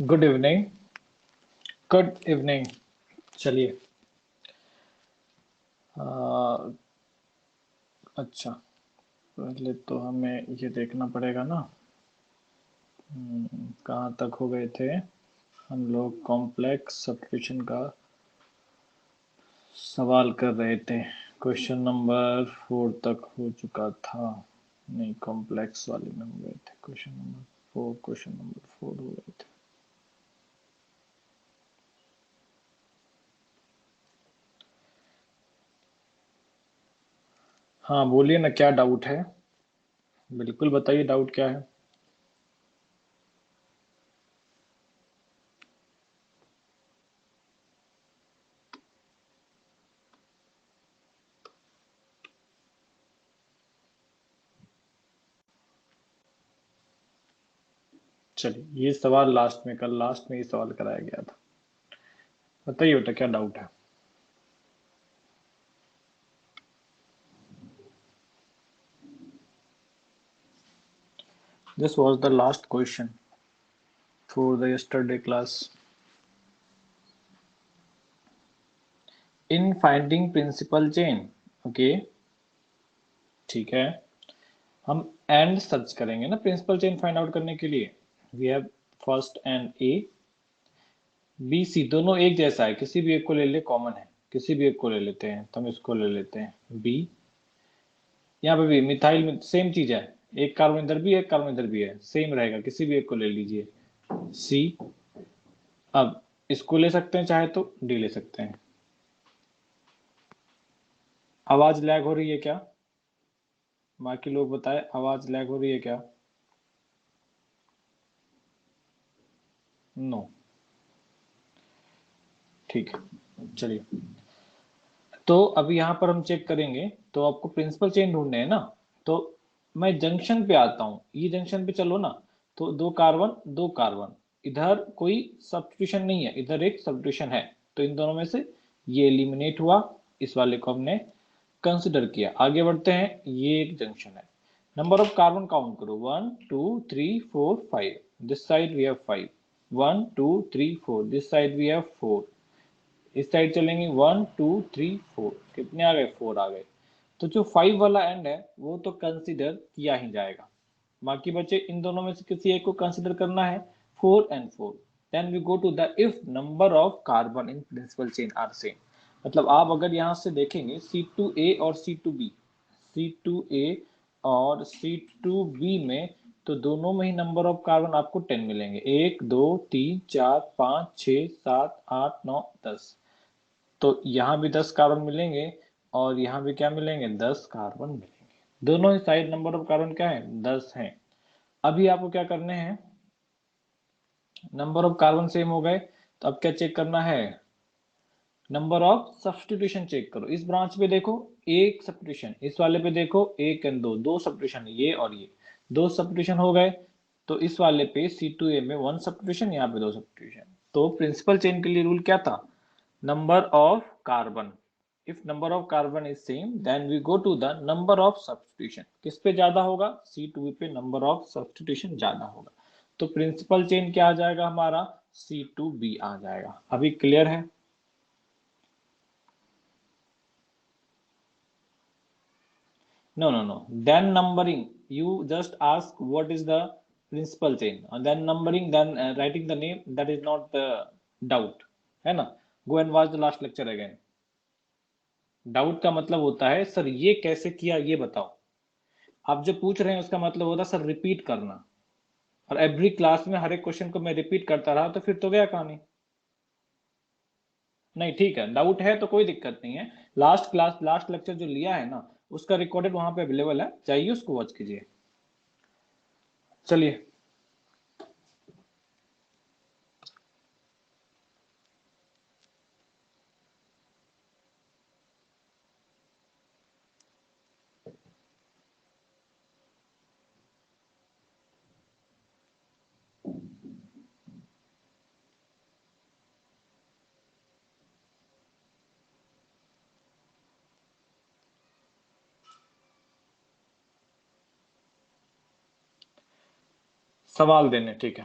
Good evening. Good evening. चलिए। आ, अच्छा, पहले तो हमें ये देखना पड़ेगा ना। कहाँ तक हो गए थे हम लोग? कॉम्प्लेक्स सब्स्टिट्यूशन का सवाल कर रहे थे। क्वेश्चन नंबर 4 तक हो चुका था। नहीं, कॉम्प्लेक्स वाले में हो गए थे। क्वेश्चन नंबर 4 हो गए थे। हाँ, बोलिए ना, क्या डाउट है? बिल्कुल बताइए, डाउट क्या है? चलिए, ये सवाल कल लास्ट में ये सवाल कराया गया था। बताइए बेटा, क्या डाउट है? This was the last question for the yesterday class. In finding principal chain, okay, ठीक है। हम एंड सर्च करेंगे ना प्रिंसिपल चेन फाइंड आउट करने के लिए। We have first and A, B, C दोनों एक जैसा है। किसी भी एक को ले ले, कॉमन है। किसी भी एक को ले लेते हैं, तो हम इसको ले लेते हैं बी। यहाँ पे भी मिथाइल में सेम चीज है। एक कार्बन इधर भी है, एक कार्बन इधर भी है, सेम रहेगा। किसी भी एक को ले लीजिए, सी। अब इसको ले सकते हैं, चाहे तो डी ले सकते हैं। आवाज लैग हो रही है क्या? बाकी लोग बताए, आवाज लैग हो रही है क्या? नो। ठीक है, चलिए। तो अभी यहाँ पर हम चेक करेंगे। तो आपको प्रिंसिपल चेन ढूंढने हैं ना। तो मैं जंक्शन पे आता हूँ, ये जंक्शन पे चलो ना। तो दो कार्बन दो कार्बन, इधर कोई सब्स्टिट्यूशन नहीं है, इधर एक सब्स्टिट्यूशन है। तो इन दोनों में से ये एलिमिनेट हुआ, इस वाले को हमने कंसिडर किया। आगे बढ़ते हैं, ये एक जंक्शन है। नंबर ऑफ कार्बन काउंट करो, 1 2 3 4 5। This side we have 5। 1 2 3 4। This side we have 4। इस साइड चलेंगे, 1 2 3 4। कितने आ गए? 4 आ गए। तो जो 5 वाला एंड है वो तो कंसिडर किया ही जाएगा। बाकी बचे इन दोनों में से किसी एक को कंसिडर करना है, 4 and 4। Then we go to the if number of carbon in principal chain are same. मतलब आप अगर यहां से देखेंगे C2A और C2B, C2A और C2B में, तो दोनों में ही नंबर ऑफ कार्बन आपको 10 मिलेंगे। 1 2 3 4 5 6 7 8 9 10। तो यहाँ भी 10 कार्बन मिलेंगे, और यहाँ भी क्या मिलेंगे? 10 कार्बन मिलेंगे। दोनों ही साइड नंबर ऑफ कार्बन क्या है? 10 है। अभी आपको क्या करने हैं? नंबर ऑफ कार्बन सेम हो गए, तो अब क्या चेक करना है? नंबर ऑफ सब्स्टिट्यूशन चेक करो। इस ब्रांच पे देखो एक सब्स्टिट्यूशन, इस वाले पे देखो एक एंड दो, दो सब्स्टिट्यूशन, ये और ये दो सब्स्टिट्यूशन हो गए। तो इस वाले पे C2A में 1 सब्स्टिट्यूशन, यहाँ पे 2 सब्स्टिट्यूशन। तो प्रिंसिपल चेन के लिए रूल क्या था? number of carbon, if number of carbon is same then we go to the number of substitution। किस पे ज्यादा होगा? C2B पे number of substitution ज्यादा होगा। तो प्रिंसिपल चेन क्या आ जाएगा हमारा? C2B आ जाएगा। अभी क्लियर है? No, then numbering, you just ask what is the principal chain, and then numbering, then writing the name, that is not the doubt, है ना? Go and watch the last lecture again। Doubt का मतलब होता है sir ये कैसे किया, ये बताओ। आप जो पूछ रहे हैं उसका मतलब होता है सर रिपीट करना। और एवरी क्लास में हर एक क्वेश्चन को मैं रिपीट करता रहा तो फिर तो गया कहानी। नहीं, ठीक है, डाउट है तो कोई दिक्कत नहीं है। लास्ट क्लास, लास्ट लेक्चर जो लिया है ना, उसका रिकॉर्डेड वहां पे अवेलेबल है, चाहिए उसको वॉच कीजिए। चलिए। सवाल देने, ठीक है।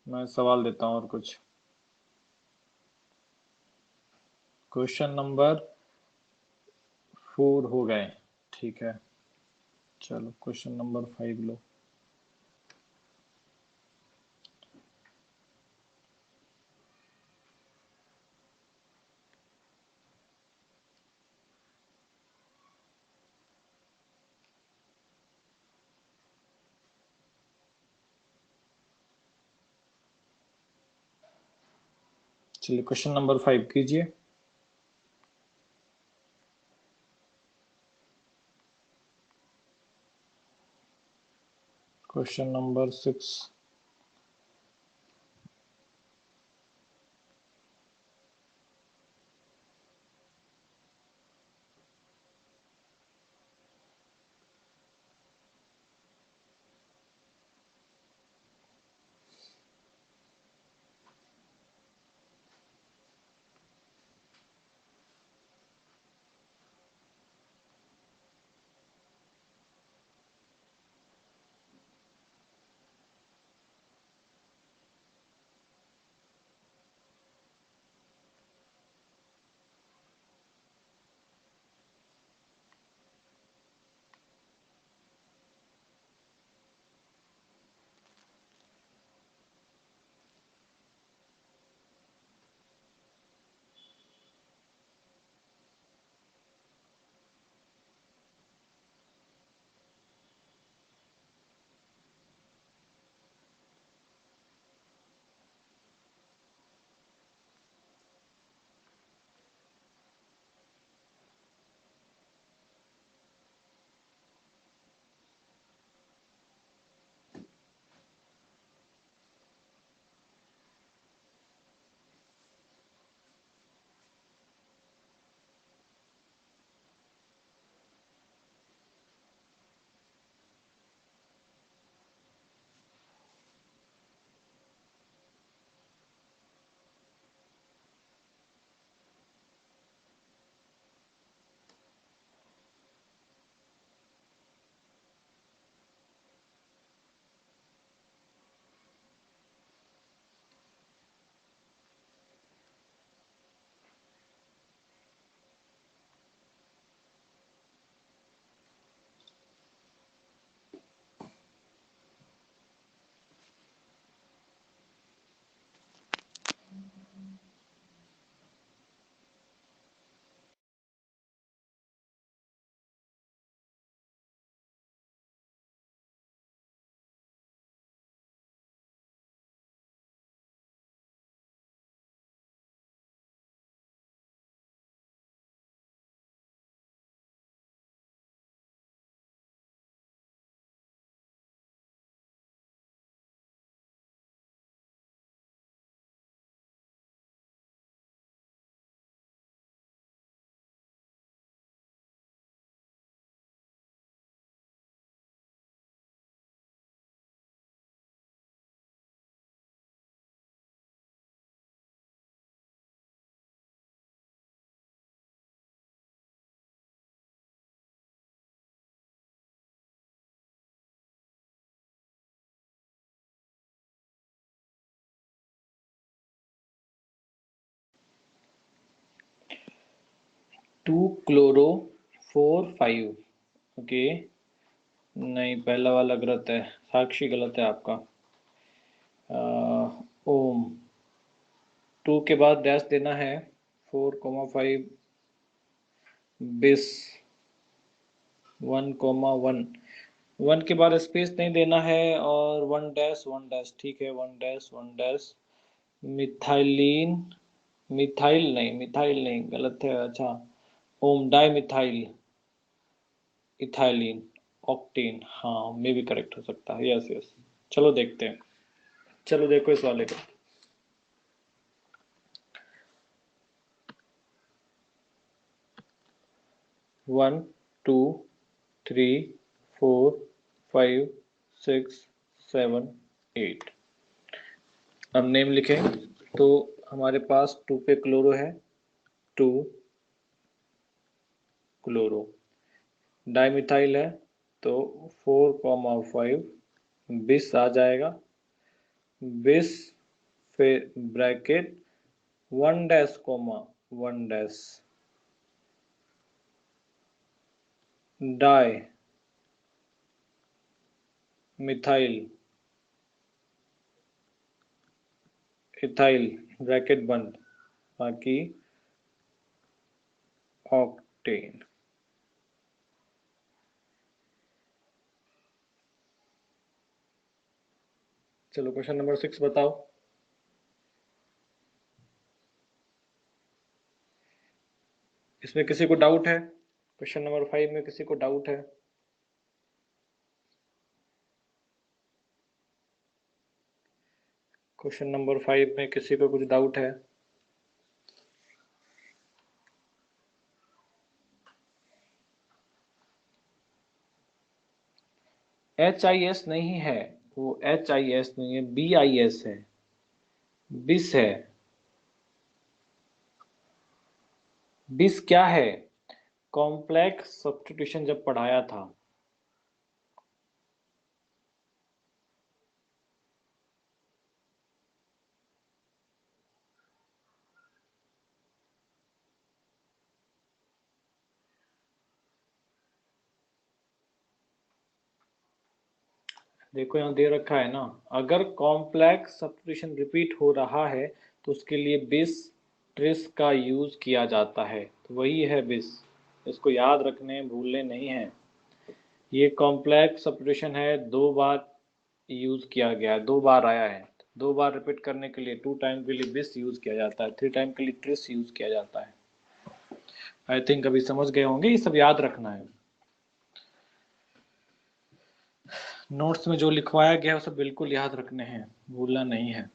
मैं सवाल देता हूँ और कुछ। क्वेश्चन नंबर 4 हो गए, ठीक है। चलो क्वेश्चन नंबर 5 लो। चलिए क्वेश्चन नंबर 5 कीजिए। Question number 6। Two chloro 4 5। Okay, नहीं पहला वाला गलत है, साक्षी गलत है आपका। ओम, 2 के बाद डैश देना है, 4,5 बिस 1,1। 1 के बाद स्पेस नहीं देना है, और 1 डैश, ठीक है, 1 डैश मिथाइलिन, मिथाइल नहीं गलत है। अच्छा, ओम डाई मिथाइल इथाइलिन ऑक्टेन, हाँ मे भी करेक्ट हो सकता है। यस यस, चलो देखते हैं। चलो देखो इस वाले को। 1 2 3 4 5 6 7 8। अब नेम लिखें तो हमारे पास 2 पे क्लोरो है, 2 क्लोरो। डाइमिथाइल है तो 4,5 बिस आ जाएगा। बिस फिर bracket 1 dash comma 1 dash di methyl ethyl bracket बंद, बाकी ऑक्टेन। चलो क्वेश्चन नंबर 6 बताओ। इसमें किसी को डाउट है? क्वेश्चन नंबर 5 में किसी को डाउट है? क्वेश्चन नंबर 5 में किसी को कुछ डाउट है? HIS नहीं है, वो HIS नहीं है, BIS है, बिस है। बिस क्या है? कॉम्प्लेक्स सब्स्टिट्यूशन जब पढ़ाया था। देखो यहाँ दे रखा है ना, अगर कॉम्प्लेक्स सब्स्टिट्यूशन रिपीट हो रहा है तो उसके लिए बिस ट्रिस का यूज किया जाता है, तो वही है बिस। इसको याद रखने, भूलने नहीं है। ये कॉम्प्लेक्स सब्स्टिट्यूशन है, 2 बार यूज किया गया है, 2 बार आया है। 2 बार रिपीट करने के लिए 2 टाइम के लिए बिस यूज किया जाता है, 3 टाइम के लिए ट्रिस यूज किया जाता है। आई थिंक अभी समझ गए होंगे, ये सब याद रखना है। नोट्स में जो लिखवाया गया है वो सब बिल्कुल याद रखने हैं, भूलना नहीं है।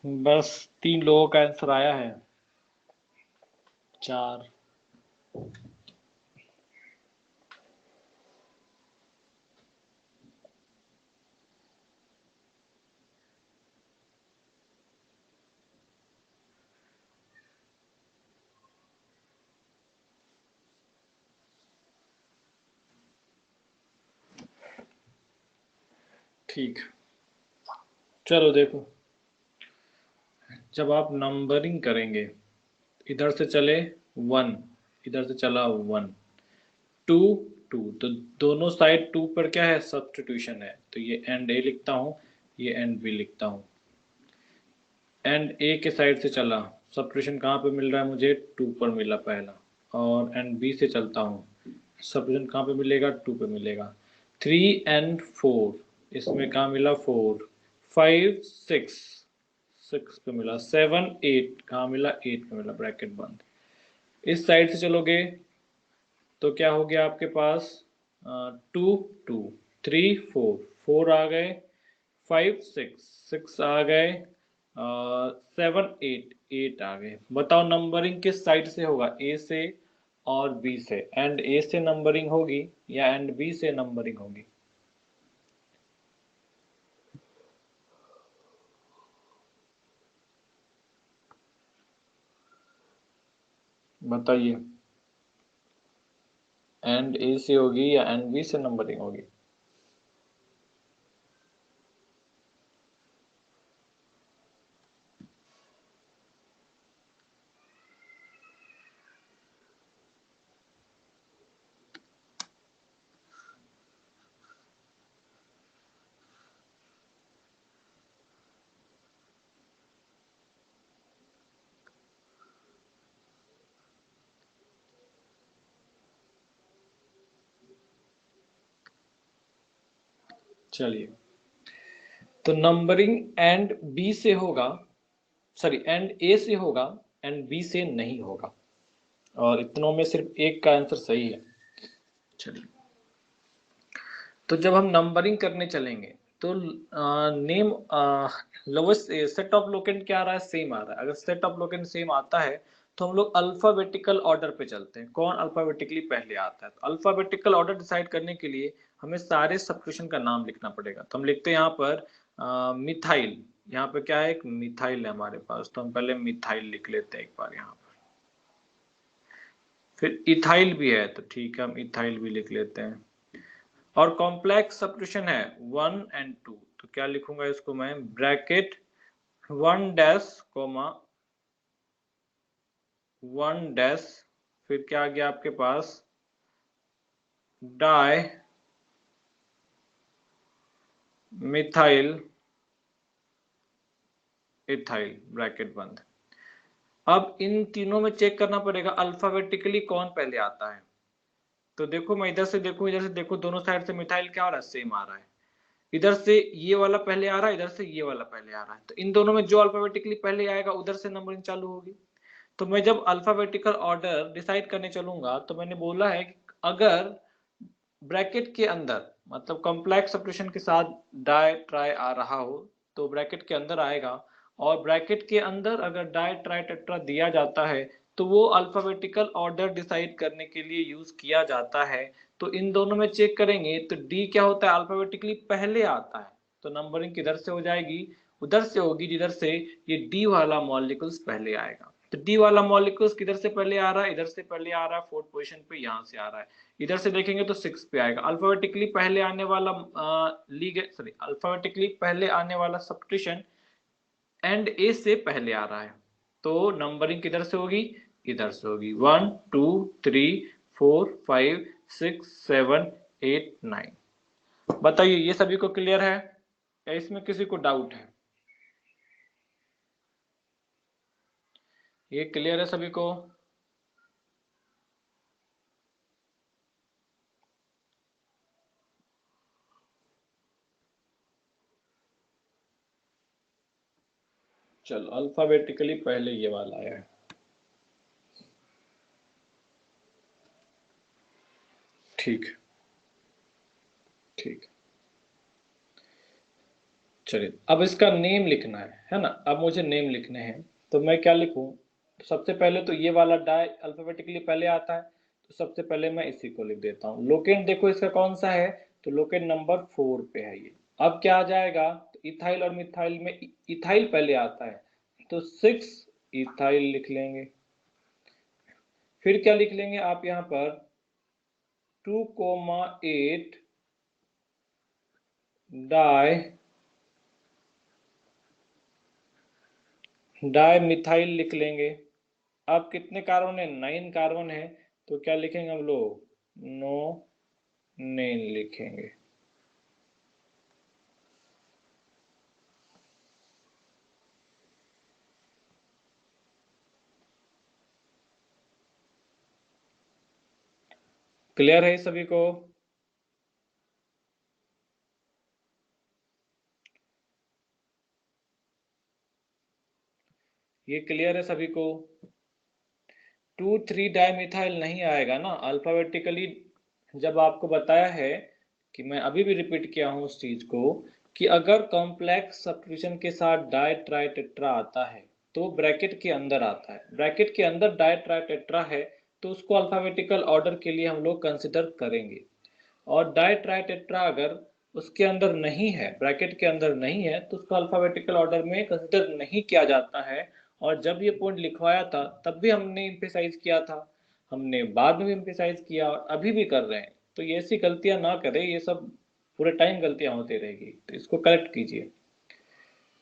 बस 3 लोगों का आंसर आया है, 4। ठीक, चलो देखो, जब आप नंबरिंग करेंगे, इधर से चले 1, इधर से चला 1, 2, 2, तो दोनों साइड 2 पर क्या है? सब्स्टिट्यूशन है, तो ये एंड ए लिखता हूँ, ये एंड बी लिखता हूँ। एंड ए के साइड से चला, सब्स्टिट्यूशन कहाँ पे मिल रहा है मुझे? 2 पर मिला पहला। और एंड बी से चलता हूँ, सब्स्टिट्यूशन कहाँ पे मिलेगा? 2 पे मिलेगा। 3 एंड 4, इसमें कहाँ मिला? 4, 5, 6, 6 पे मिला। 7, 8 कहाँ मिला? 8 पे मिला, ब्रैकेट बंद। इस साइड से चलोगे तो क्या हो गया आपके पास, 2 2 3 4 4 आ गए, 5 6 6 आ गए, 7 8 8 आ गए। बताओ नंबरिंग किस साइड से होगा, ए से और बी से? एंड ए से नंबरिंग होगी या एंड बी से नंबरिंग होगी? बताइए, एंड ए से होगी या एंड बी से नंबरिंग होगी? चलिए, तो नंबरिंग एंड बी से होगा, सॉरी एंड ए से होगा, एंड बी से नहीं होगा। और इतनों में सिर्फ एक का आंसर सही है। चलिए, तो जब हम नंबरिंग करने चलेंगे तो name lowest set of locant क्या आ रहा है, सेम आ रहा है। अगर सेट ऑफ लोकेंट सेम आता है तो हम लोग अल्फाबेटिकल ऑर्डर पे चलते हैं, कौन अल्फाबेटिकली पहले आता है। तो अल्फाबेटिकल ऑर्डर डिसाइड करने के लिए हमें सारे सब्स्टिट्यूशन का नाम लिखना पड़ेगा। तो हम लिखते हैं यहाँ पर मिथाइल। यहाँ पे क्या है, एक मिथाइल है हमारे पास, तो हम पहले मिथाइल लिख लेते हैं एक बार यहाँ पर। फिर इथाइल भी है, तो ठीक है हम इथाइल भी लिख लेते हैं। और कॉम्प्लेक्स सब्स्टिट्यूशन है 1 and 2, तो क्या लिखूंगा इसको मैं, ब्रैकेट 1 डैश, 1 डैश, फिर क्या आ गया आपके पास, डाई मिथाइल इथाइल, ब्रैकेट बंद। अब इन तीनों में चेक करना पड़ेगा अल्फाबेटिकली कौन पहले आता है। तो देखो, मैं इधर से देखो इधर से देखो, दोनों साइड से मिथाइल क्या आ रहा है, सेम आ रहा है। इधर से ये वाला पहले आ रहा है, इधर से ये वाला पहले आ रहा है, तो इन दोनों में जो अल्फाबेटिकली पहले आएगा उधर से नंबरिंग चालू होगी। तो मैं जब अल्फाबेटिकल ऑर्डर डिसाइड करने चलूंगा तो मैंने बोला है कि अगर ब्रैकेट के अंदर, मतलब कॉम्प्लेक्स सब्स्टिट्यूशन के साथ डाई ट्राई आ रहा हो तो ब्रैकेट के अंदर आएगा। और ब्रैकेट के अंदर अगर डाई ट्राई टेट्रा दिया जाता है तो वो अल्फाबेटिकल ऑर्डर डिसाइड करने के लिए यूज किया जाता है। तो इन दोनों में चेक करेंगे तो डी क्या होता है, अल्फाबेटिकली पहले आता है। तो नंबरिंग किधर से हो जाएगी, उधर से होगी जिधर से ये डी वाला मॉलिक्यूल्स पहले आएगा। तो डी वाला मॉलिक्यूल्स किधर से पहले आ रहा है, इधर से पहले आ रहा है, फोर्थ पोजीशन पे यहाँ से आ रहा है। इधर से देखेंगे तो 6 पे आएगा। अल्फाबेटिकली पहले आने वाला अल्फाबेटिकली पहले आने वाला सब्स्टिट्यूशन एंड ए से पहले आ रहा है। तो नंबरिंग किधर से होगी, इधर से होगी, 1 2 3 4 5 6 7 8 9। बताइए ये सभी को क्लियर है या इसमें किसी को डाउट है? ये क्लियर है सभी को? चलो, अल्फाबेटिकली पहले ये वाला आया है। ठीक, ठीक। चलिए, अब इसका नेम लिखना है ना। अब मुझे नेम लिखने हैं, तो मैं क्या लिखूं, सबसे पहले तो ये वाला डाई अल्फाबेटिकली पहले आता है, तो सबसे पहले मैं इसी को लिख देता हूँ। लोकेंट देखो इसका कौन सा है, तो लोकेंट नंबर 4 पे है ये। अब क्या आ जाएगा, तो इथाइल और मिथाइल में इथाइल पहले आता है, तो 6 इथाइल लिख लेंगे। फिर क्या लिख लेंगे आप यहाँ पर, 2 8 डाई डाई मिथाइल लिख लेंगे। अब कितने कार्बन है, 9 कार्बन है, तो क्या लिखेंगे हम लोग, नो नेन लिखेंगे। क्लियर है सभी को? ये क्लियर है सभी को? 2,3 डाइमिथाइल नहीं आएगा ना अल्फाबेटिकली। जब आपको बताया है कि मैं अभी भी रिपीट किया हूँ उस चीज को कि अगर कॉम्प्लेक्स सब्स्टिट्यूशन के साथ डाई ट्राई टेट्रा आता है तो ब्रैकेट के अंदर आता है, ब्रैकेट के अंदर डाई ट्राई टेट्रा है तो उसको अल्फाबेटिकल ऑर्डर के लिए हम लोग कंसिडर करेंगे। और डाई ट्राई टेट्रा अगर उसके अंदर नहीं है, ब्रैकेट के अंदर नहीं है, तो उसको अल्फाबेटिकल ऑर्डर में कंसिडर नहीं किया जाता है। और जब ये पॉइंट लिखवाया था तब भी हमने इम्फेसाइज किया था, हमने बाद में भी इम्फेसाइज किया और अभी भी कर रहे हैं। तो ये ऐसी गलतियां ना करें, ये सब पूरे टाइम गलतियां होती रहेगी, तो इसको करेक्ट कीजिए,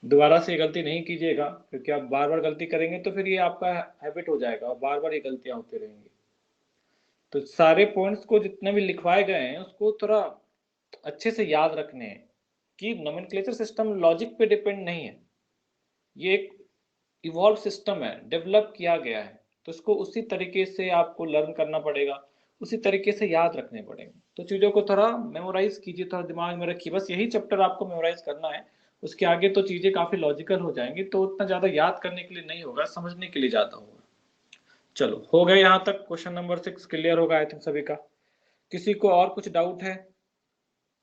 दोबारा से ये गलती नहीं कीजिएगा, क्योंकि आप बार बार गलती करेंगे तो फिर ये आपका हैबिट हो जाएगा और बार बार ये गलतियां होती रहेंगी। तो सारे पॉइंट्स को जितने भी लिखवाए गए हैं उसको थोड़ा अच्छे से याद रखने हैं कि नोमेनक्लेचर सिस्टम लॉजिक पे डिपेंड नहीं है, ये एक इवॉल्व सिस्टम है, डेवलप किया गया है, तो इसको उसी तरीके से आपको लर्न करना पड़ेगा, उसी तरीके से याद रखने पड़ेंगे। तो चीज़ों को थोड़ा मेमोराइज कीजिए, थोड़ा दिमाग में रखिए, बस यही चैप्टर आपको मेमोराइज करना है, उसके आगे तो चीज़ें काफ़ी लॉजिकल हो जाएंगी, तो उतना ज़्यादा याद करने के लिए नहीं होगा, समझने के लिए ज़्यादा होगा। चलो हो गया यहाँ तक, क्वेश्चन नंबर 6 क्लियर होगा आई थिंक सभी का। किसी को और कुछ डाउट है?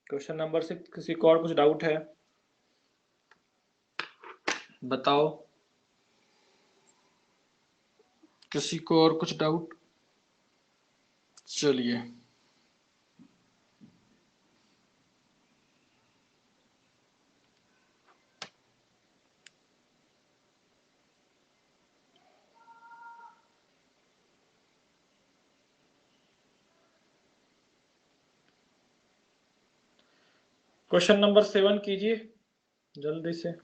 क्वेश्चन नंबर 6 किसी को और कुछ डाउट है? बताओ, किसी को और कुछ डाउट? चलिए, क्वेश्चन नंबर 7 कीजिए जल्दी से।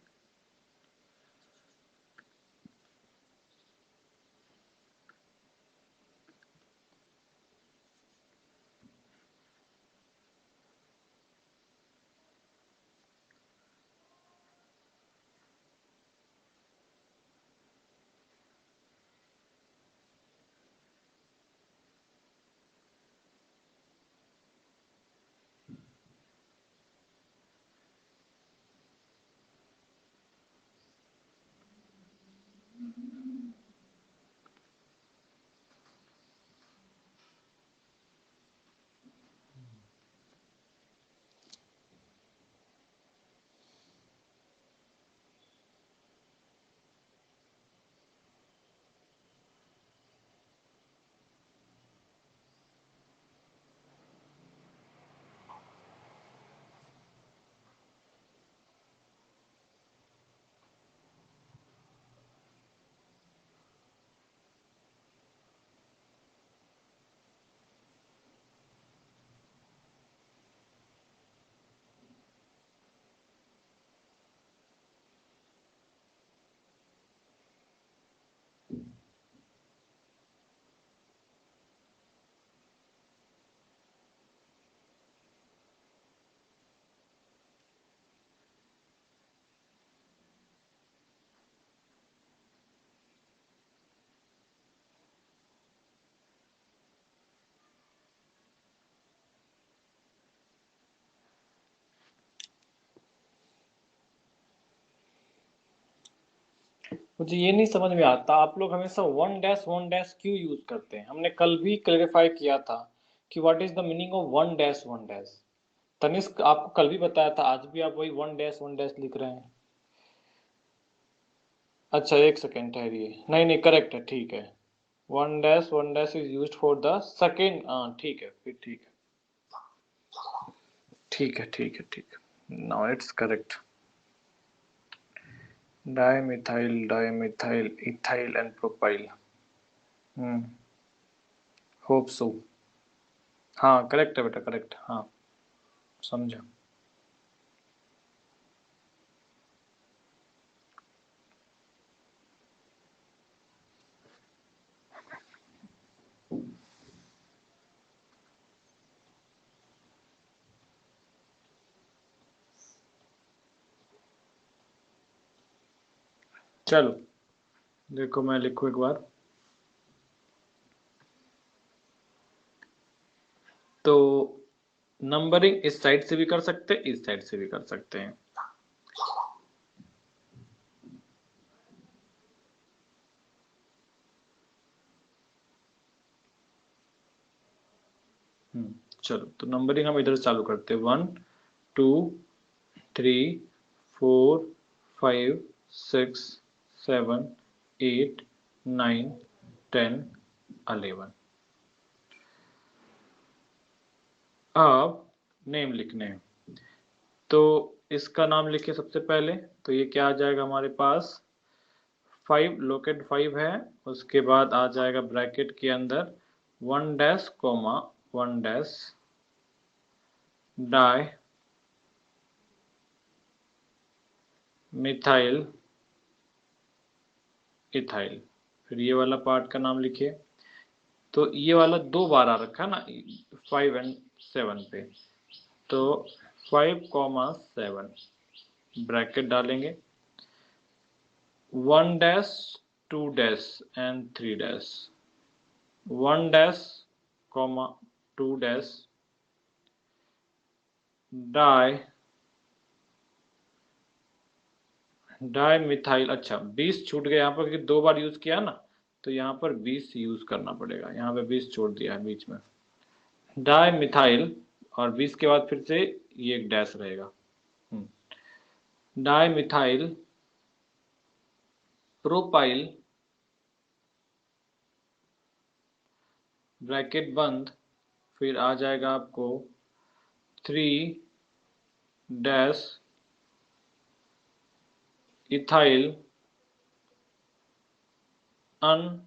मुझे ये नहीं समझ में आता, आप लोग हमेशा 1 डैश क्यों यूज करते हैं? हमने कल भी क्लेरिफाई किया था कि what is the meaning of 1 dash 1 dash. Tanishq आपको कल भी बताया था, आज भी आप वही 1 डैश 1 डैश लिख रहे हैं। अच्छा एक सेकेंड ठहरिए, नहीं नहीं करेक्ट है, ठीक है। 1 dash 1 dash is used for the second, हाँ ठीक है, फिर ठीक है, ठीक है ठीक है ठीक है, now it's correct. Dimethyl dimethyl ethyl and propyl. Hope so. हाँ करेक्ट है बेटा, करेक्ट, हाँ समझा। चलो देखो मैं लिखूं एक बार, तो नंबरिंग इस साइड से भी कर सकते हैं, इस साइड से भी कर सकते हैं। चलो तो नंबरिंग हम इधर से चालू करते हैं। 1 2 3 4 5 6 7 8 9 10 11। अब नेम लिखने हैं, तो इसका नाम लिखिए सबसे पहले। तो ये क्या आ जाएगा हमारे पास, 5 लोकेट 5 है। उसके बाद आ जाएगा ब्रैकेट के अंदर 1 dash comma 1 dash di methyl ethyl. फिर ये वाला पार्ट का नाम लिखिए। तो ये वाला 2 बार आ रखा है ना 5 एंड 7 पे, तो 5,7 ब्रैकेट डालेंगे। 1 dash 2 dash and 3 dash, 1 dash comma 2 dash di di methyl. अच्छा 20 छूट गया यहाँ पर क्योंकि 2 बार यूज किया ना, तो यहाँ पर 20 यूज करना पड़ेगा। यहाँ पे 20 छोड़ दिया है बीच में, डाई मिथाइल। और 20 के बाद फिर से ये एक डैश रहेगा, डाई मिथाइल प्रोपाइल ब्रैकेट बंद। फिर आ जाएगा आपको 3 डैश इथाइल अनडेकेन।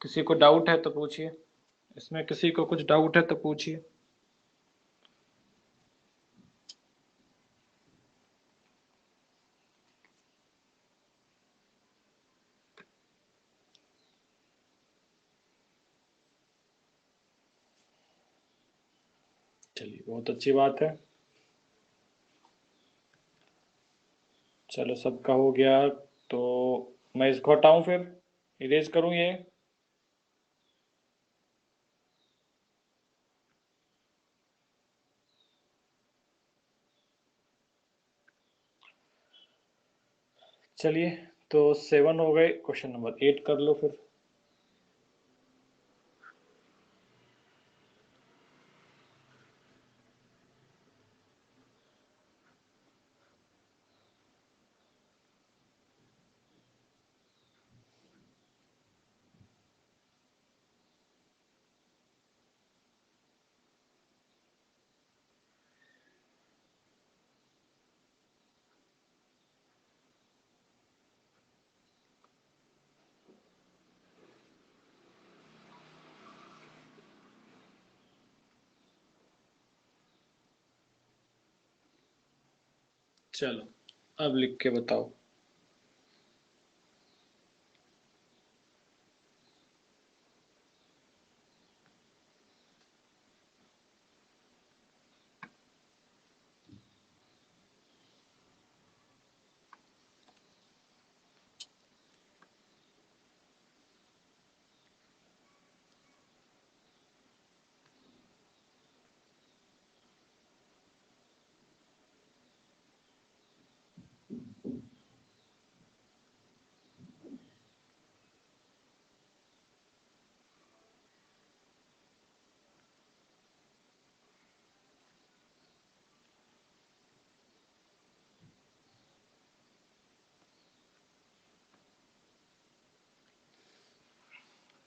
किसी को डाउट है तो पूछिए, इसमें किसी को कुछ डाउट है तो पूछिए। चलिए बहुत अच्छी बात है। चलो सबका हो गया, तो मैं इसको हटाऊं फिर इरेज करूं ये। चलिए तो 7 हो गए, क्वेश्चन नंबर 8 कर लो फिर। चलो अब लिख के बताओ।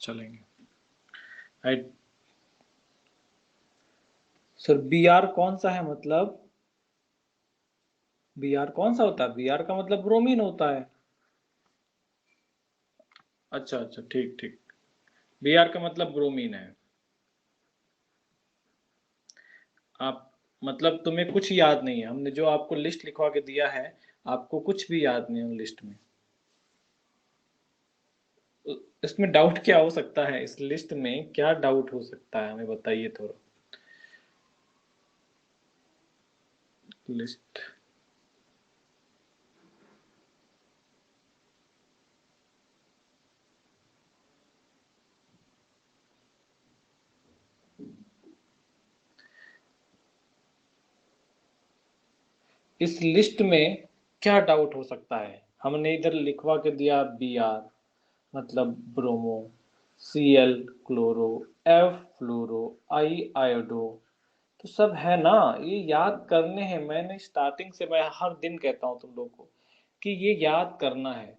चलेंगे। सर बी आर कौन सा है, मतलब बी आर कौन सा होता है? बी आर का मतलब ब्रोमीन होता है। अच्छा अच्छा ठीक ठीक, बी आर का मतलब ब्रोमीन है। आप मतलब तुम्हें कुछ याद नहीं है, हमने जो आपको लिस्ट लिखवा के दिया है, आपको कुछ भी याद नहीं है उन लिस्ट में। इसमें डाउट क्या हो सकता है? इस लिस्ट में क्या डाउट हो सकता है, हमें बताइए थोड़ा। लिस्ट इस लिस्ट में क्या डाउट हो सकता है? हमने इधर लिखवा के दिया बी आर, मतलब bromo, Cl chloro, F fluoro, I iodo, तो सब है ना, ये याद करने हैं। मैंने स्टार्टिंग से मैं हर दिन कहता हूँ तुम लोगों को कि ये याद करना है।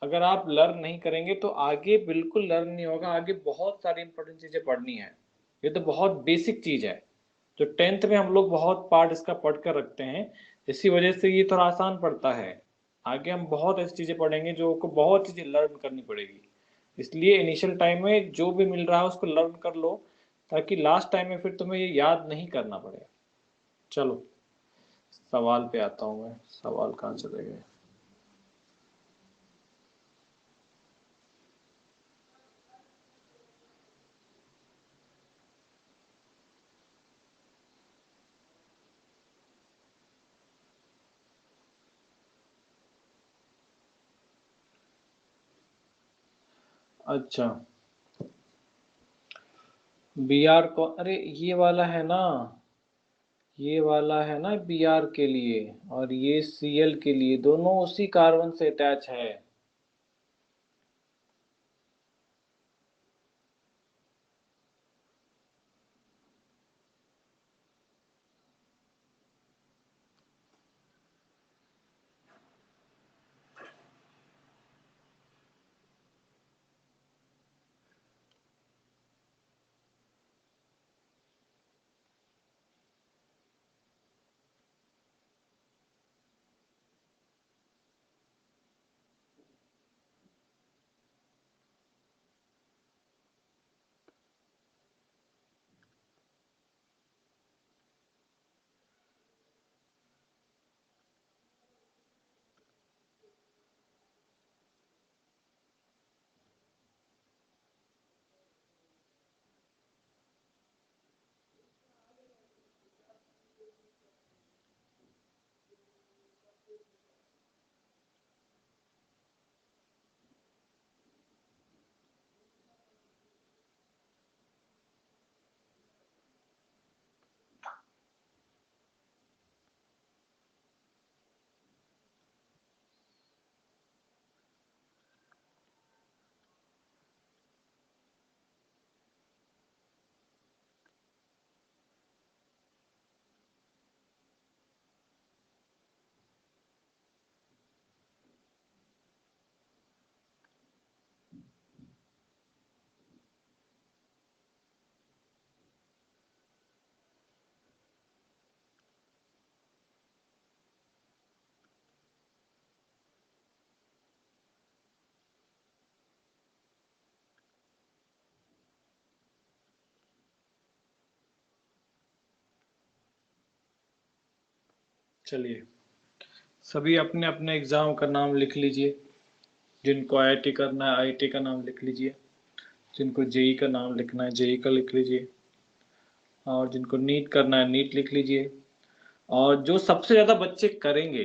अगर आप लर्न नहीं करेंगे तो आगे बिल्कुल लर्न नहीं होगा। आगे बहुत सारी इंपॉर्टेंट चीजें पढ़नी है। ये तो बहुत बेसिक चीज है जो टेंथ में हम लोग बहुत पार्ट इसका पढ़ कर रखते हैं। इसी वजह से ये थोड़ा आसान पड़ता है। आगे हम बहुत ऐसी चीजें पढ़ेंगे जो को बहुत चीजें लर्न करनी पड़ेगी। इसलिए इनिशियल टाइम में जो भी मिल रहा है उसको लर्न कर लो, ताकि लास्ट टाइम में फिर तुम्हें ये याद नहीं करना पड़े। चलो सवाल पे आता हूँ मैं। सवाल कहाँ चले गए? अच्छा, बी आर को, अरे ये वाला है ना, ये वाला है ना बी आर के लिए, और ये सी एल के लिए, दोनों उसी कार्बन से अटैच है। चलिए, सभी अपने अपने एग्जाम का नाम लिख लीजिए। जिनको आईआईटी करना है आईआईटी का नाम लिख लीजिए, जिनको जेई का नाम लिखना है जेई का लिख लीजिए, और जिनको नीट करना है नीट लिख लीजिए। और जो सबसे ज्यादा बच्चे करेंगे,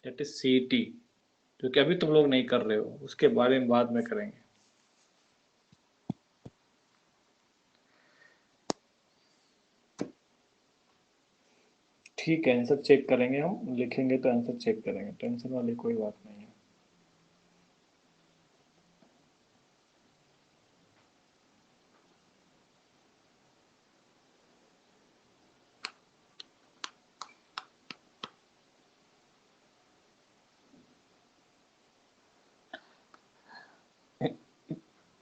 दैट इज सीईटी, जो कि अभी तुम लोग नहीं कर रहे हो, उसके बारे में बाद में करेंगे। ठीक है, आंसर चेक करेंगे, हम लिखेंगे तो आंसर चेक करेंगे, टेंशन वाली कोई बात नहीं है।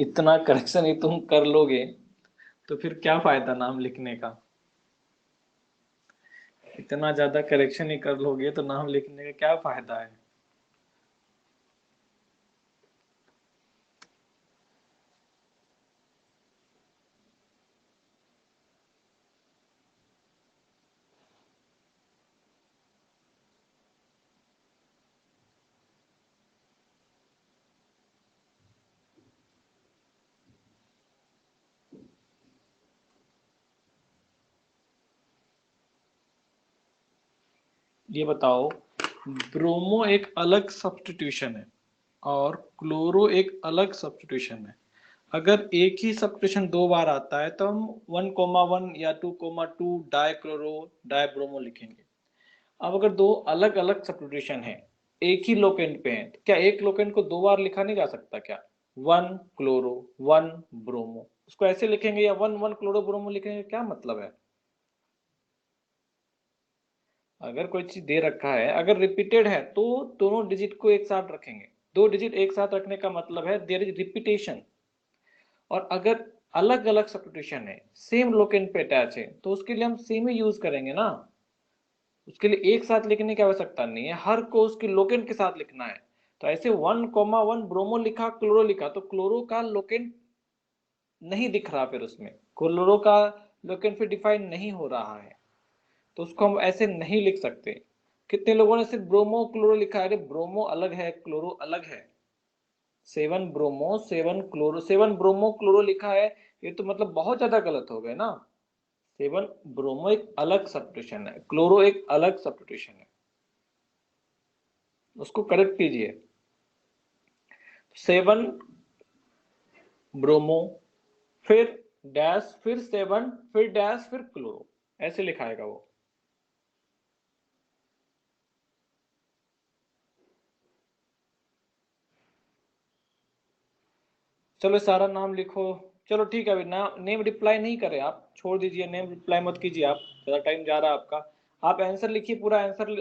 इतना करेक्शन ही तुम कर लोगे तो फिर क्या फायदा नाम लिखने का? इतना ज्यादा करेक्शन ही कर लोगे तो नाम लिखने का क्या फायदा है? ये बताओ, ब्रोमो एक अलग सब्स्टिट्यूशन है और क्लोरो एक अलग सब्स्टिट्यूशन है। अगर एक ही सब्स्टिट्यूशन दो बार आता है तो हम 1,1 या 2,2 डाइक्लोरो डाइब्रोमो लिखेंगे। अब अगर दो अलग अलग सब्स्टिट्यूशन है, एक ही लोकेंट पे है, तो क्या एक लोकेंट को दो बार लिखा नहीं जा सकता क्या? 1 क्लोरो 1 ब्रोमो, उसको ऐसे लिखेंगे या 1 क्लोरो ब्रोमो लिखेंगे, क्या मतलब है? अगर कोई चीज दे रखा है, अगर रिपीटेड है तो दोनों डिजिट को एक साथ रखेंगे। दो डिजिट एक साथ रखने का मतलब है देयर इज रिपीटेशन। और अगर अलग अलग सब्स्टिट्यूशन है, सेम लोकेंट पे अटैच है, तो उसके लिए हम सेम ही यूज करेंगे ना। उसके लिए एक साथ लिखने की आवश्यकता नहीं है, हर को उसकी लोकेंट के साथ लिखना है। तो ऐसे 1,1 ब्रोमो लिखा, क्लोरो लिखा, तो क्लोरो का लोकेंट नहीं दिख रहा, फिर उसमें क्लोरो का लोकेंट फिर डिफाइन नहीं हो रहा है, तो उसको हम ऐसे नहीं लिख सकते। कितने लोगों ने सिर्फ ब्रोमो क्लोरो लिखा है? अरे ब्रोमो अलग है, क्लोरो अलग है। 7 ब्रोमो 7 क्लोरो, 7 ब्रोमो क्लोरो लिखा है, ये तो मतलब बहुत ज्यादा गलत हो गए ना। 7 ब्रोमो एक अलग सब्स्टिट्यूशन है, क्लोरो एक अलग सब्स्टिट्यूशन है, उसको करेक्ट कीजिए। 7 ब्रोमो, फिर डैश, फिर 7, फिर डैश, फिर क्लोरो, ऐसे लिखाएगा वो। चलो सारा नाम लिखो। चलो ठीक है, अभी नेम रिप्लाई नहीं करे आप, छोड़ दीजिए, नेम रिप्लाई मत कीजिए आप, ज़्यादा टाइम जा रहा है आपका। आप आंसर लिखिए, पूरा आंसर,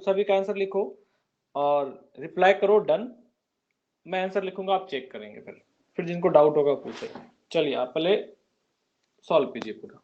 सभी का आंसर लिखो और रिप्लाई करो, डन। मैं आंसर लिखूंगा, आप चेक करेंगे, फिर जिनको डाउट होगा पूछे। चलिए आप पहले सॉल्व कीजिए पूरा।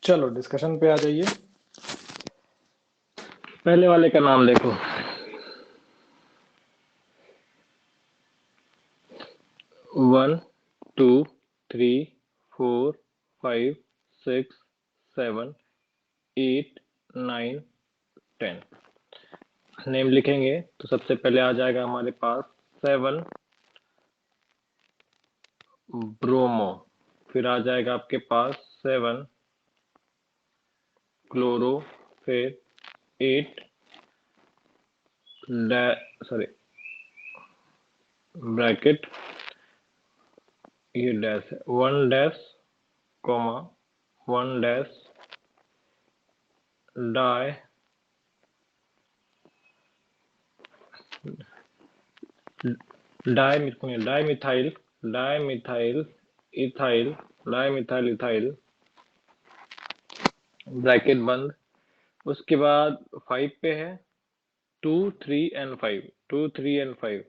चलो डिस्कशन पे आ जाइए। पहले वाले का नाम देखो, 1 2 3 4 5 6 7 8 9 10। नेम लिखेंगे तो सबसे पहले आ जाएगा हमारे पास 7 ब्रोमो, फिर आ जाएगा आपके पास 7 क्लोरो, फिर 8 सॉरी ब्रैकेट, ये डैश है, 1 dash comma 1 dash di di methyl ethyl ethyl bracket बंद। उसके बाद 5 पे है 2 3 एंड 5 2 3 एंड 5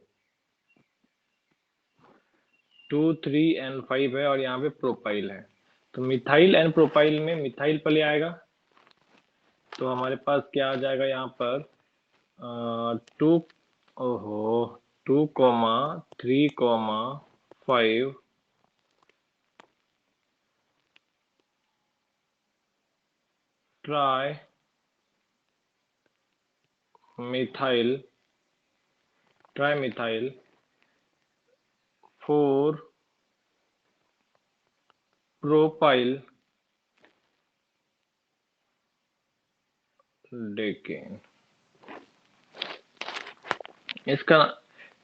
2 3 एंड 5 है और यहाँ पे प्रोपाइल है। तो मिथाइल एंड प्रोपाइल में मिथाइल पहले आएगा, तो हमारे पास क्या आ जाएगा यहाँ पर 2 ओहो 2,3,5 ट्राई मिथाइल 4 प्रोपाइल डेकेन।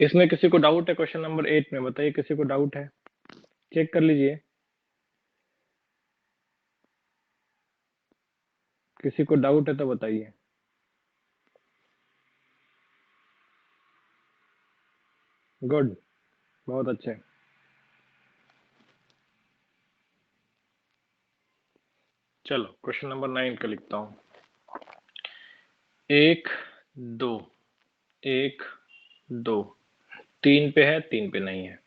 इसमें किसी को डाउट है? क्वेश्चन नंबर 8 में बताइए, किसी को डाउट है? चेक कर लीजिए, किसी को डाउट है तो बताइए। गुड, बहुत अच्छे। चलो क्वेश्चन नंबर 9 का लिखता हूं। 1 2 1 2 3 पे है, 3 पे नहीं है।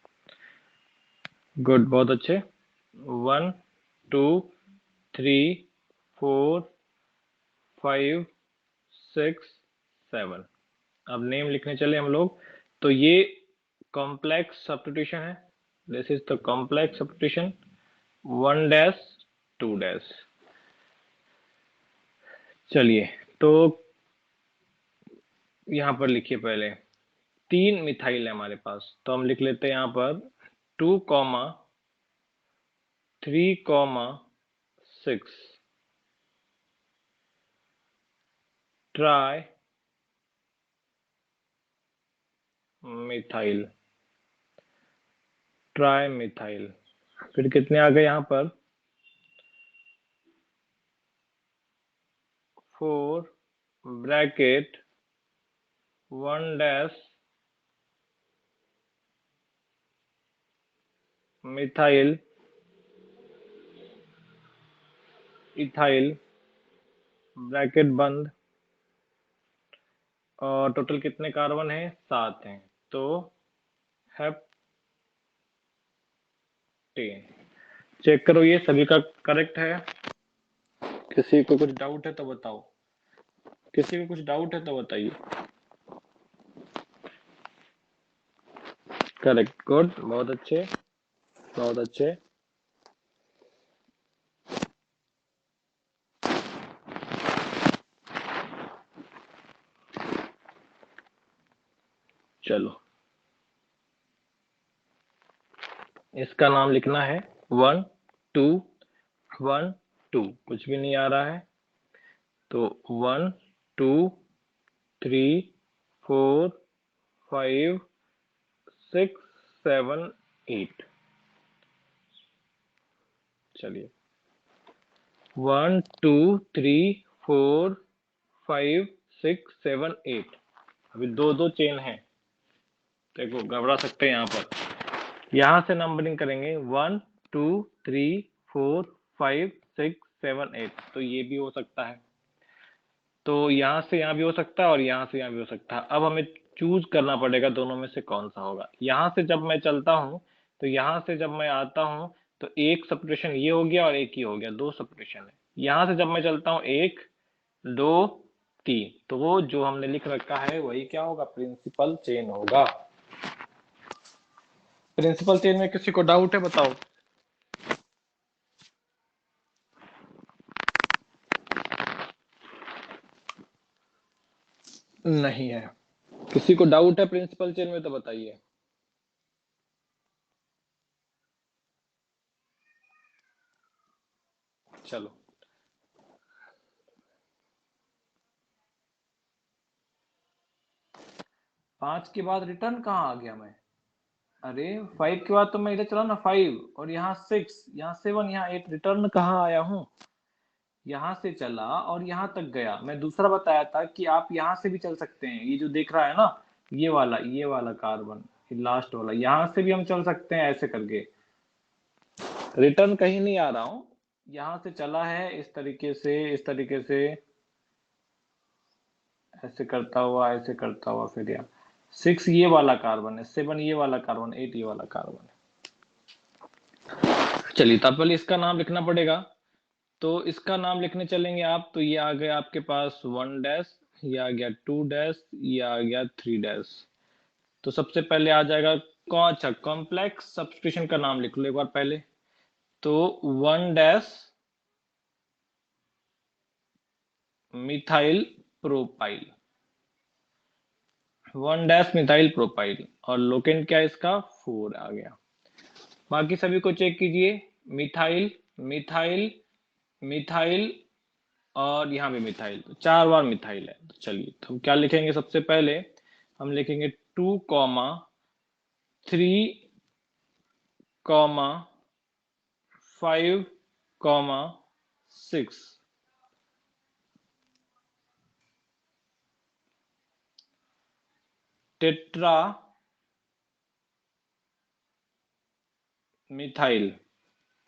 गुड, बहुत अच्छे। 1 2 3 4 5 6 7। अब नेम लिखने चले हम लोग, तो ये कॉम्प्लेक्स सब्स्टिट्यूशन है। This is the complex substitution, 1 dash 2 dash. चलिए तो यहाँ पर लिखिए, पहले 3 मिथाइल है हमारे पास, तो हम लिख लेते हैं यहाँ पर 2,3,6 ट्राई मिथाइल फिर कितने आ गए यहाँ पर 4 bracket 1 dash methyl ethyl bracket बंद, और टोटल कितने कार्बन है? 7 हैं, तो हेप्टेन। चेक करो ये सभी का करेक्ट है। किसी को कुछ डाउट है तो बताओ, किसी को कुछ डाउट है तो बताइए। करेक्ट, गुड, बहुत अच्छे, बहुत अच्छे। चलो इसका नाम लिखना है 1 2 1 2, कुछ भी नहीं आ रहा है, तो 1 2 3 4 5 6 7 8। चलिए 1 2 3 4 5 6 7 8, अभी दो दो चेन है, देखो घबरा सकते हैं यहाँ पर। यहाँ से नंबरिंग करेंगे 1 2 3 4 5 6 7 8, तो ये भी हो सकता है, तो यहाँ से यहाँ भी हो सकता है और यहाँ से यहाँ भी हो सकता है। अब हमें चूज करना पड़ेगा दोनों में से कौन सा होगा। यहाँ से जब मैं चलता हूँ तो यहाँ से जब मैं आता हूँ तो एक सब्स्टिट्यूशन ये हो गया और एक ही हो गया, 2 सब्स्टिट्यूशन है। यहां से जब मैं चलता हूं 1 2 3, तो वो जो हमने लिख रखा है वही क्या होगा, प्रिंसिपल चेन होगा। प्रिंसिपल चेन में किसी को डाउट है, बताओ। नहीं है। किसी को डाउट है प्रिंसिपल चेन में तो बताइए। चलो, 5 के बाद रिटर्न कहाँ आ गया मैं? अरे 5 के बाद तो मैं इधर चला ना, 5 और यहाँ 6, यहाँ 7, यहाँ 8, रिटर्न कहाँ आया हूँ? यहाँ से चला और यहाँ तक गया। मैं दूसरा बताया था कि आप यहाँ से भी चल सकते हैं, ये जो देख रहा है ना, ये वाला कार्बन, ये लास्ट वाला, यहाँ से भी हम चल सकते हैं ऐसे करके। रिटर्न कहीं नहीं आ रहा हूँ, यहाँ से चला है इस तरीके से, इस तरीके से, ऐसे करता हुआ फिर यहाँ 6 ये वाला कार्बन है, 7 ये वाला कार्बन, 8 ये वाला कार्बन है। चलिए, तब पहले इसका नाम लिखना पड़ेगा। तो इसका नाम लिखने चलेंगे आप, तो ये आ गया आपके पास 1 डैश, ये आ गया 2 डैश, ये आ गया 3 डैश। तो सबसे पहले आ जाएगा कौन, अच्छा कॉम्प्लेक्स सब्स्टिट्यूशन का नाम लिख लो एक बार पहले। तो 1 dash methyl propyl, 1 dash methyl propyl, और लोकेंट क्या है इसका, 4 आ गया। बाकी सभी को चेक कीजिए, मिथाइल, मिथाइल, मिथाइल, और यहाँ भी मिथाइल, तो 4 बार मिथाइल है। तो चलिए, तो हम क्या लिखेंगे, सबसे पहले हम लिखेंगे 2 comma 3 comma 5 comma 6, tetra methyl,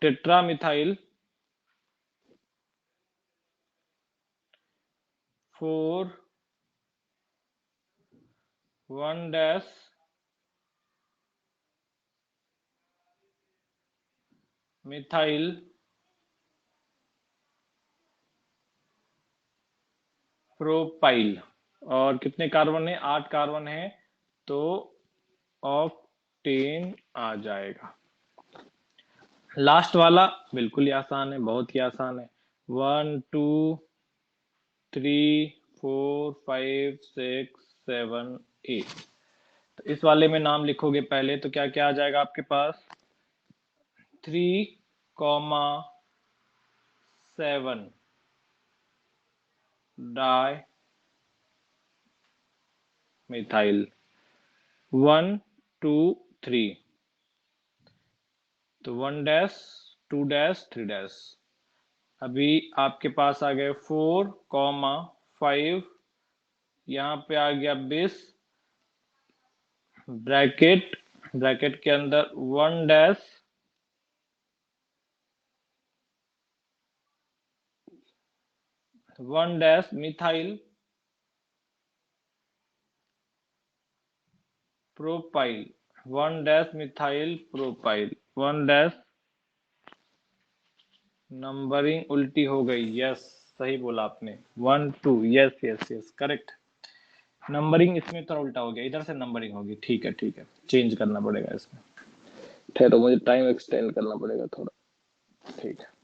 tetra methyl 4 1 dash methyl propyl. और कितने कार्बन है, 8 कार्बन है, तो ऑक्टेन आ जाएगा। लास्ट वाला बिल्कुल ही आसान है, बहुत ही आसान है। 1 2 3 4 5 6 7 8। तो इस वाले में नाम लिखोगे पहले, तो क्या क्या आ जाएगा आपके पास, 3 कॉमा 7 डाई मिथाइल, 1 2 3, तो 1 डैश 2 डैश 3 डैश। अभी आपके पास आ गए 4 कॉमा 5, यहाँ पे आ गया 20, ब्रैकेट, ब्रैकेट के अंदर 1 dash 1 dash methyl propyl, 1 dash methyl propyl, 1 dash, numbering उल्टी हो गई, यस सही बोला आपने, 1 2, yes yes yes correct. Numbering इसमें थोड़ा उल्टा हो गया, इधर से नंबरिंग होगी, ठीक है ठीक है, चेंज करना पड़ेगा इसमें, ठहरो मुझे टाइम एक्सटेंड करना पड़ेगा थोड़ा, ठीक है।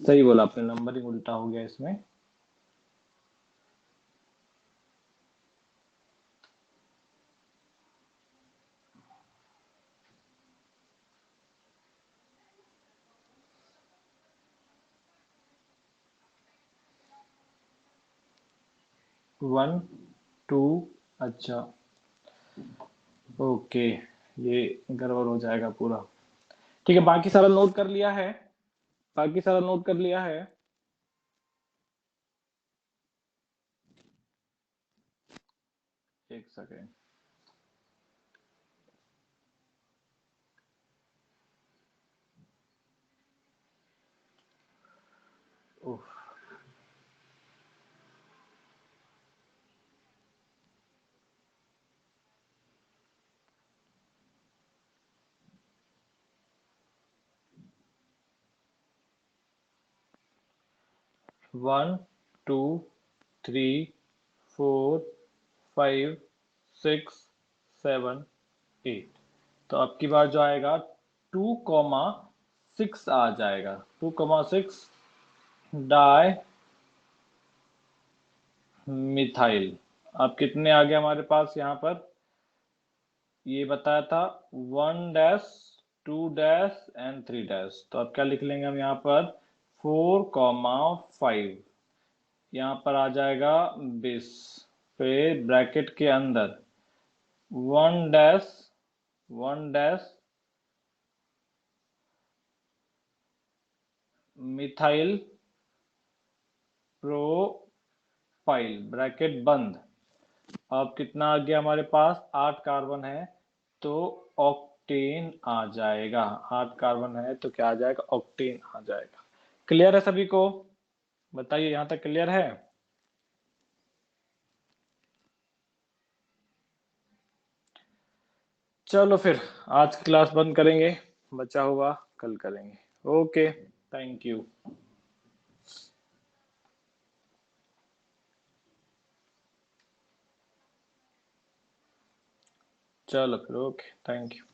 सही बोला आपने, नंबरिंग उल्टा हो गया इसमें। वन टू, अच्छा ओके, ये गड़बड़ हो जाएगा पूरा। ठीक है, बाकी सारा नोट कर लिया है, बाकी सारा नोट कर लिया है। एक सेकेंड, ओह, 1 2 3 4 5 6 7 8। तो अब की बार जो आएगा 2,6 आ जाएगा। 2,6 डाई मिथाइल। अब कितने आ गए हमारे पास यहाँ पर, ये बताया था 1 2 एंड 3। तो अब क्या लिख लेंगे हम यहाँ पर 4,5। यहाँ पर आ जाएगा 20, फिर ब्रैकेट के अंदर 1 मिथाइल प्रोपाइल, ब्रैकेट बंद। अब कितना आ गया हमारे पास, 8 कार्बन है तो ऑक्टेन आ जाएगा। 8 कार्बन है तो क्या आ जाएगा, ऑक्टेन आ जाएगा। क्लियर है सभी को? बताइए, यहां तक क्लियर है? चलो फिर आज क्लास बंद करेंगे, बचा हुआ कल करेंगे। Okay, thank you. चलो फिर, ओके, थैंक यू।